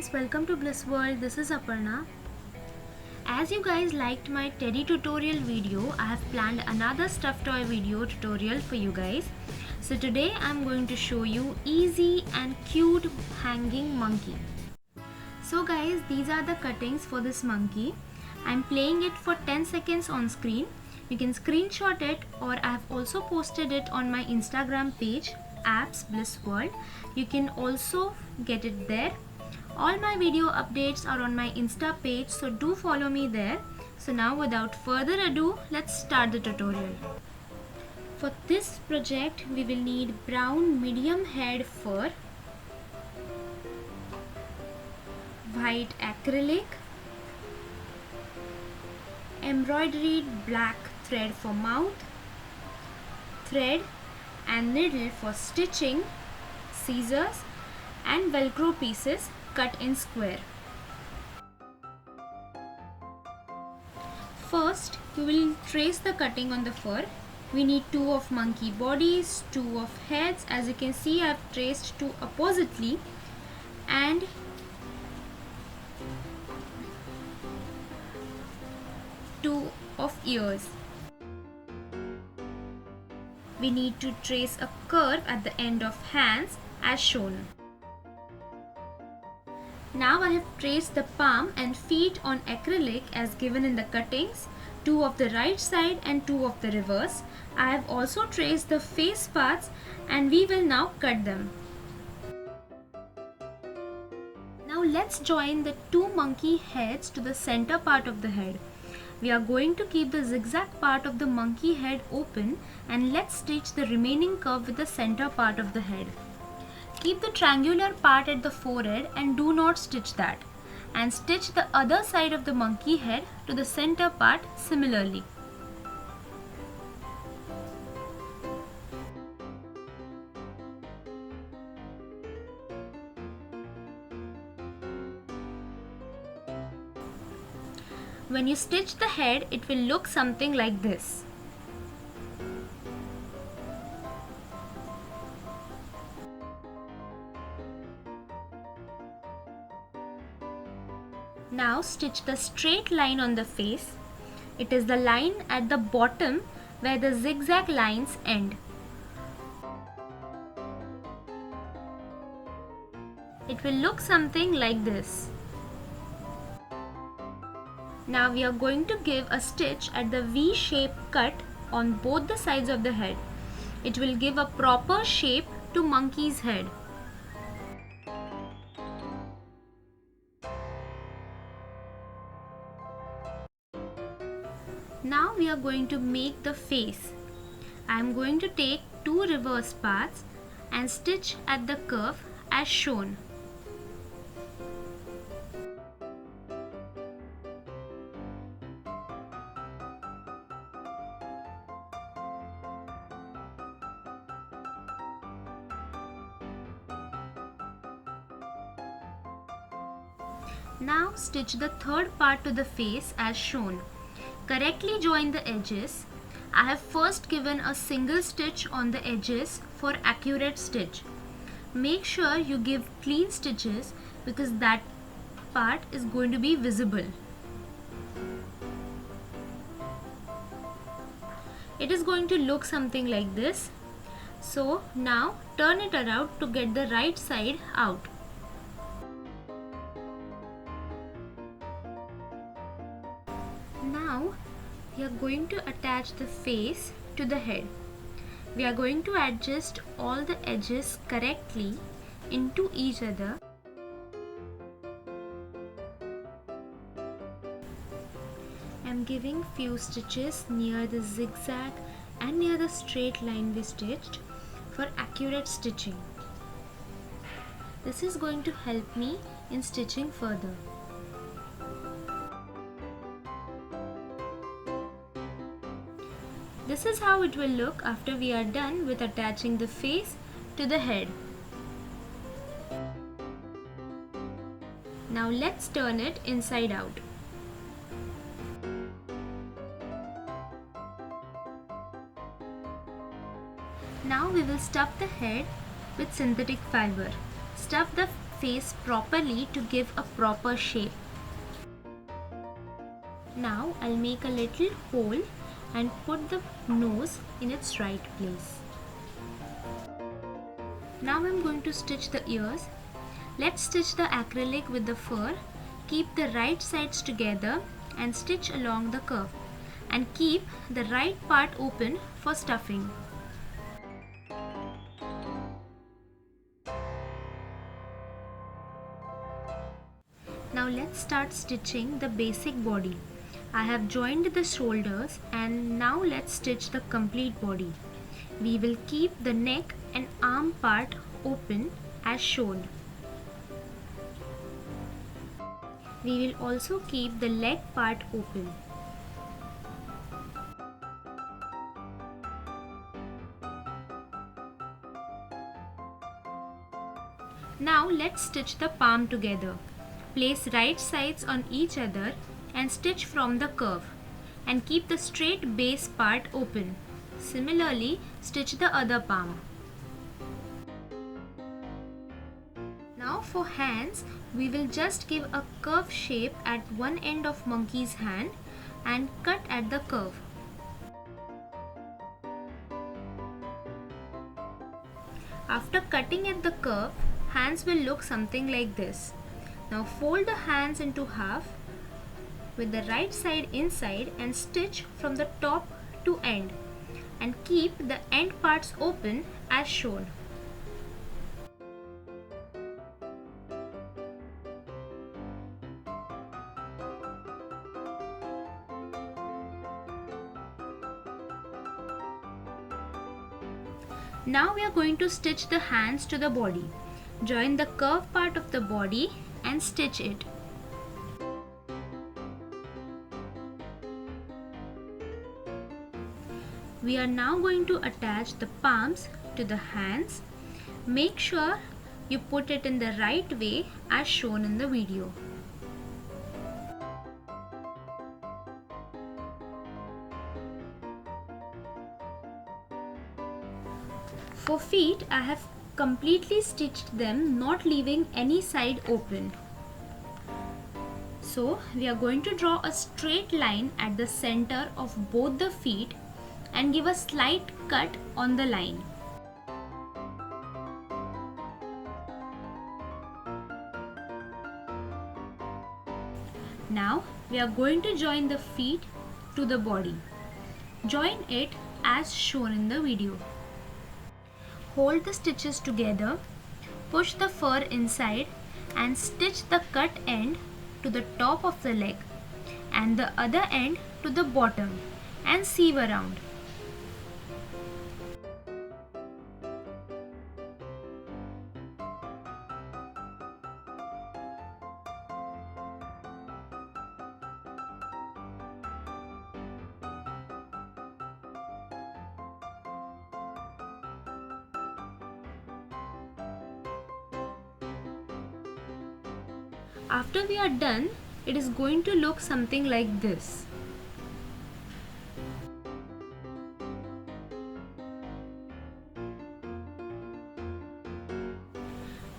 guys, welcome to Bliss World. This is Aparna. As you guys liked my teddy tutorial video, I have planned another stuffed toy video tutorial for you guys. So today I'm going to show you easy and cute hanging monkey. So guys, these are the cuttings for this monkey. I'm playing it for 10 seconds on screen. You can screenshot it, or I have also posted it on my Instagram page, Apps Bliss World. You can also get it there. All my video updates are on my Insta page, so do follow me there. So now without further ado, let's start the tutorial. For this project, we will need brown medium haired fur, white acrylic, embroidered black thread for mouth, thread and needle for stitching, scissors and velcro pieces cut in square. First, we will trace the cutting on the fur. We need 2 of monkey bodies, 2 of heads. As you can see, I have traced 2 oppositely, and two of ears. We need to trace a curve at the end of hands as shown. Now I have traced the palm and feet on acrylic as given in the cuttings, 2 of the right side and 2 of the reverse. I have also traced the face parts and we will now cut them. Now let's join the 2 monkey heads to the center part of the head. We are going to keep the zigzag part of the monkey head open, and let's stitch the remaining curve with the center part of the head. Keep the triangular part at the forehead and do not stitch that, and stitch the other side of the monkey head to the center part similarly. When you stitch the head, it will look something like this. Now stitch the straight line on the face. It is the line at the bottom where the zigzag lines end. It will look something like this. Now we are going to give a stitch at the V-shape cut on both the sides of the head. It will give a proper shape to monkey's head. Now we are going to make the face. I am going to take 2 reverse parts and stitch at the curve as shown. Now stitch the third part to the face as shown. Correctly join the edges. I have first given a single stitch on the edges for accurate stitch. Make sure you give clean stitches because that part is going to be visible. It is going to look something like this. So now turn it around to get the right side out. Now we are going to attach the face to the head. We are going to adjust all the edges correctly into each other. I am giving few stitches near the zigzag and near the straight line we stitched for accurate stitching. This is going to help me in stitching further. This is how it will look after we are done with attaching the face to the head. Now let's turn it inside out. Now we will stuff the head with synthetic fiber. Stuff the face properly to give a proper shape. Now I'll make a little hole and put the nose in its right place. Now I'm going to stitch the ears. Let's stitch the acrylic with the fur. Keep the right sides together and stitch along the curve, and keep the right part open for stuffing. Now let's start stitching the basic body. I have joined the shoulders, and now let's stitch the complete body. We will keep the neck and arm part open as shown. We will also keep the leg part open. Now let's stitch the palm together. Place right sides on each other and stitch from the curve, and keep the straight base part open. Similarly, stitch the other palm. Now for hands, we will just give a curve shape at one end of monkey's hand and cut at the curve. After cutting at the curve, hands will look something like this. Now fold the hands into half with the right side inside and stitch from the top to end, and keep the end parts open as shown. Now we are going to stitch the hands to the body. Join the curved part of the body and stitch it. We are now going to attach the palms to the hands. Make sure you put it in the right way as shown in the video. For feet, I have completely stitched them, not leaving any side open. So we are going to draw a straight line at the center of both the feet and give a slight cut on the line. Now we are going to join the feet to the body. Join it as shown in the video. Hold the stitches together, push the fur inside and stitch the cut end to the top of the leg and the other end to the bottom and seam around. After we are done, it is going to look something like this.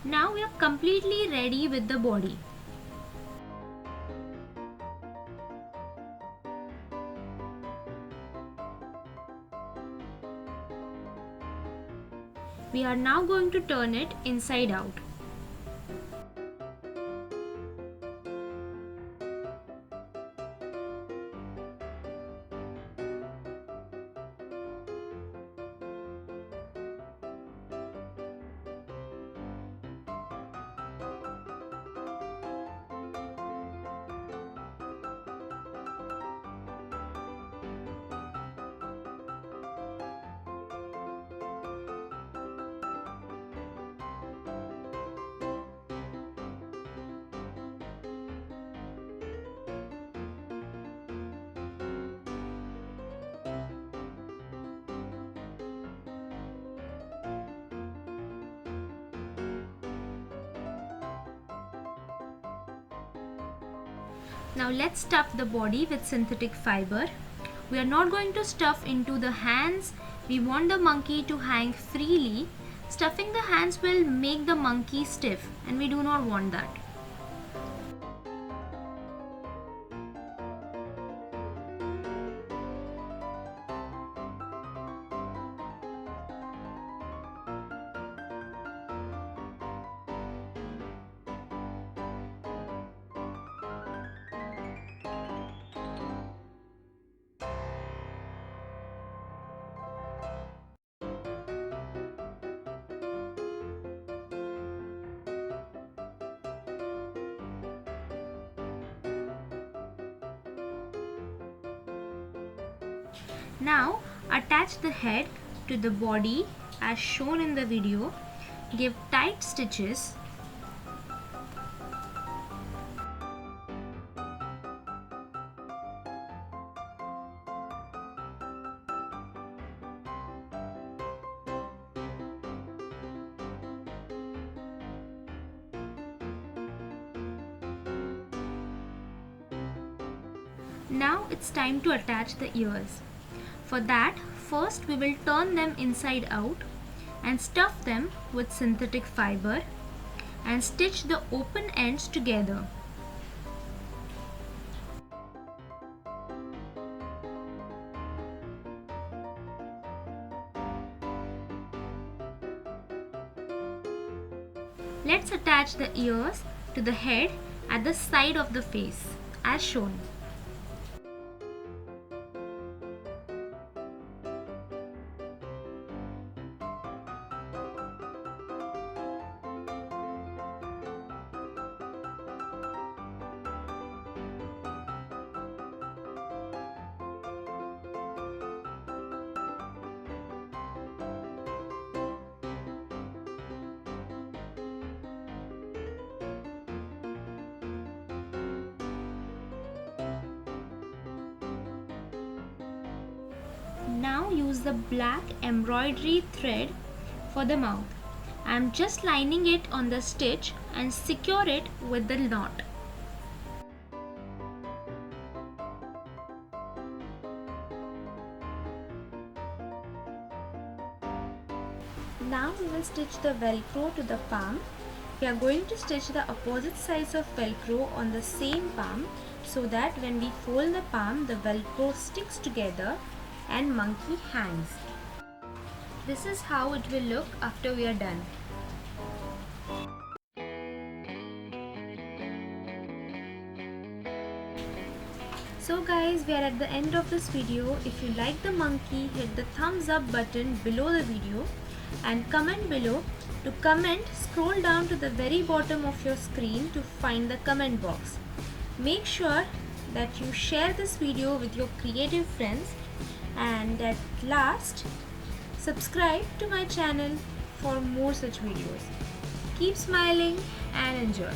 Now we are completely ready with the body. We are now going to turn it inside out. Now let's stuff the body with synthetic fiber. We are not going to stuff into the hands. We want the monkey to hang freely, Stuffing the hands will make the monkey stiff and we do not want that. Now attach the head to the body as shown in the video. Give tight stitches. Now it's time to attach the ears. For that, first we will turn them inside out and stuff them with synthetic fiber and stitch the open ends together. Let's attach the ears to the head at the side of the face as shown. Now use the black embroidery thread for the mouth. I am just lining it on the stitch and secure it with the knot. Now we will stitch the velcro to the palm. We are going to stitch the opposite sides of velcro on the same palm so that when we fold the palm, the velcro sticks together and monkey hangs. This is how it will look after we are done. So guys, we are at the end of this video. If you like the monkey, hit the thumbs up button below the video and comment below. To comment, scroll down to the very bottom of your screen to find the comment box. Make sure that you share this video with your creative friends, and at last, subscribe to my channel for more such videos. Keep smiling and enjoy.